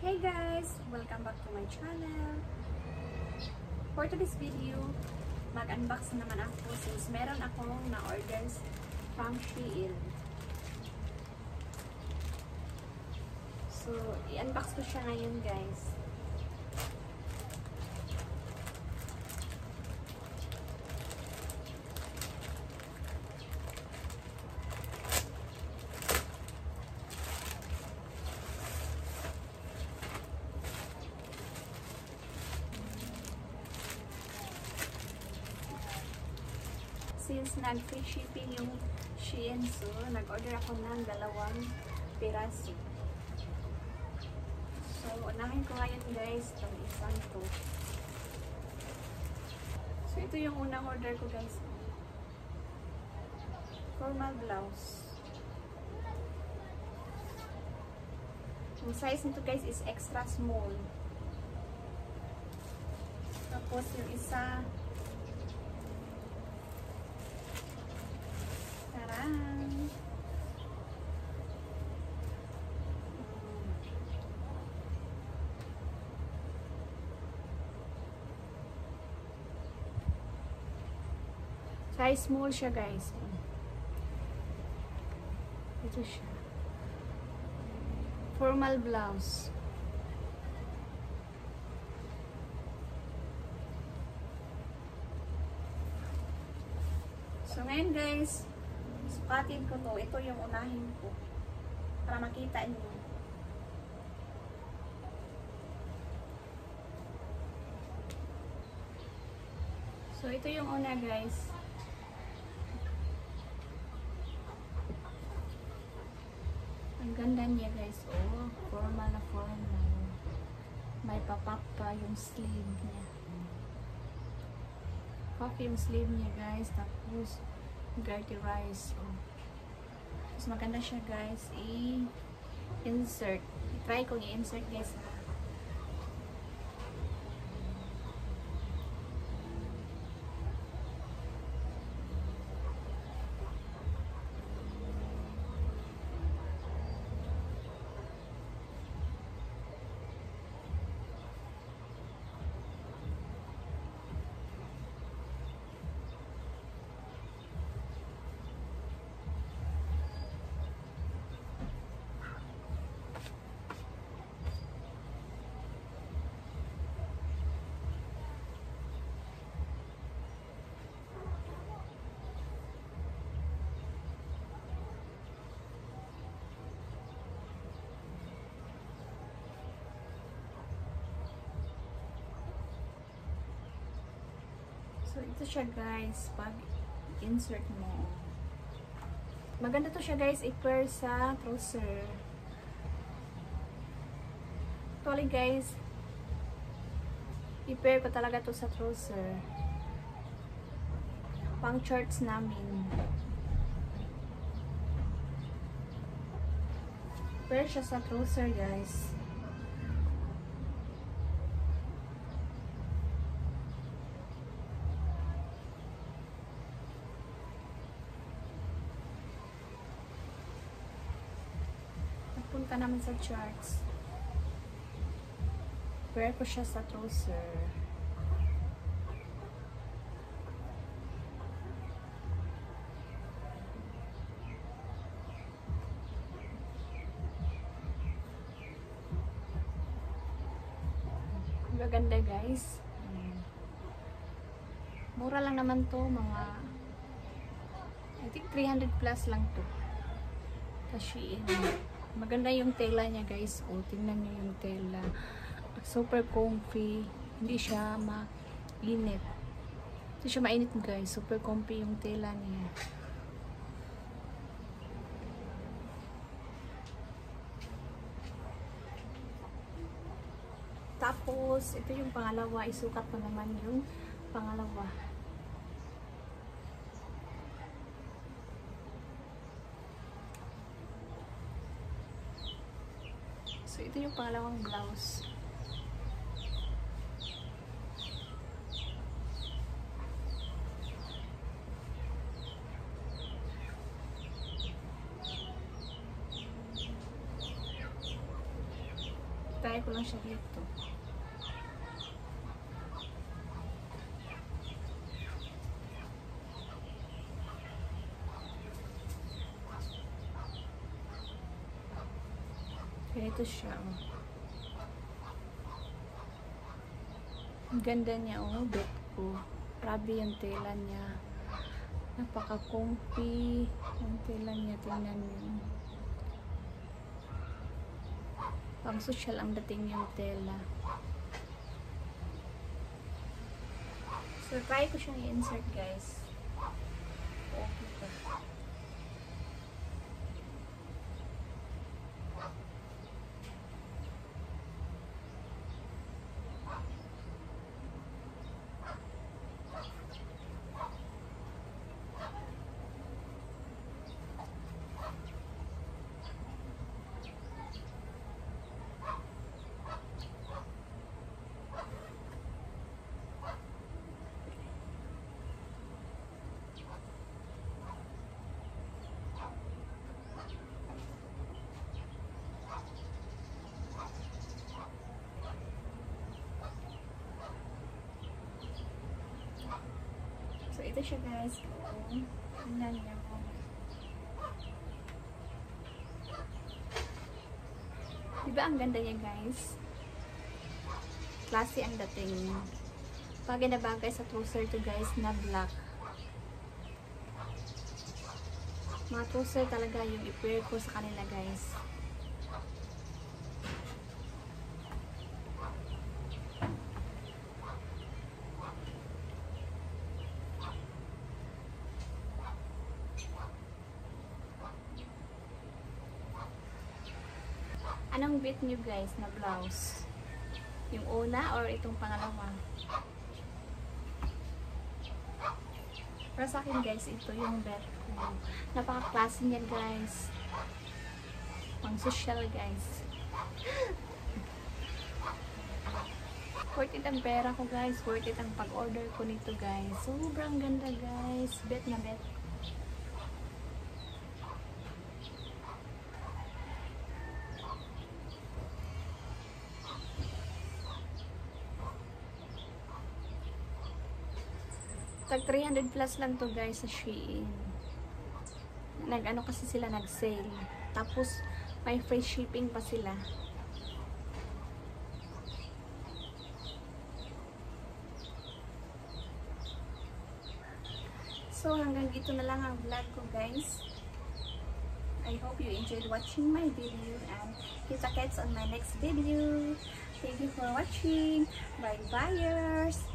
Hey guys! Welcome back to my channel. For today's video, mag-unbox naman ako since meron akong na-order from Shein. So, i-unbox ko siya ngayon guys. Since nag-free shipping yung Shein, so nag-order ako ng 2 piraso. So, unahin ko ngayon guys itong isang to. So, ito yung unang order ko guys. Formal blouse. Yung size nito guys is extra small. Tapos yung isa size small siya guys. Ito siya. Formal blouse. So ngayon guys, sukatin ko to. Ito yung unahin ko. Para makita niyo. So ito yung una guys. Ang ganda niya guys. Oh, formal na formal. May papap pa yung sleeve niya. Pop yung sleeve niya guys. Tapos garterize. Oh. Mas maganda siya guys. I-insert. I-try kong i-insert guys. So, ito siya guys, pag insert mo. Maganda to siya guys, i-pair sa trouser. Actually guys, i-pair ko talaga to sa trouser. Pang shorts namin. Pair siya sa trouser guys. Punta naman sa charts. Wear ko siya sa trouser. Maganda guys. Mura lang naman to, mga I think 300 plus lang to. Kasi maganda yung tela niya guys. O, tingnan niyo yung tela. Super comfy. Hindi siya mainit. Hindi siya mainit guys. Super comfy yung tela niya. Tapos, ito yung pangalawa. Isukat ko naman yung pangalawa. So, ito yung pangalawang blouse. try ko lang siya dito. Ganito siya, oh. Ang ganda niya, oh, bet ko. Grabe yung tela niya. Napaka-comfy. Yung tela niya, tingnan niyo. Pang social ang dating yung tela. So, try ko siyang i-insert, guys. Okay to. So, ito siya, guys. Tingnan niyo. Diba ang ganda niya, guys? Classy ang dating. Bagay na bagay sa trouser to, guys, na black. Mga trouser talaga yung i-pair ko sa kanila, guys. Anong bet nyo, guys, na blouse? Yung una or itong pangalawa? Para sa akin, guys, ito yung bet ko. Napaka-classy niya, guys. Pang social, guys. Worth it ang pera ko, guys. Worth it ang pag-order ko nito, guys. Sobrang ganda, guys. Bet na bet. Tag 300 plus lang to, guys, sa Shein. Nag-ano kasi sila, nag-sale. Tapos, may free shipping pa sila. So, hanggang dito na lang ang vlog ko, guys. I hope you enjoyed watching my video and kita-kits on my next video. Thank you for watching. Bye, buyers!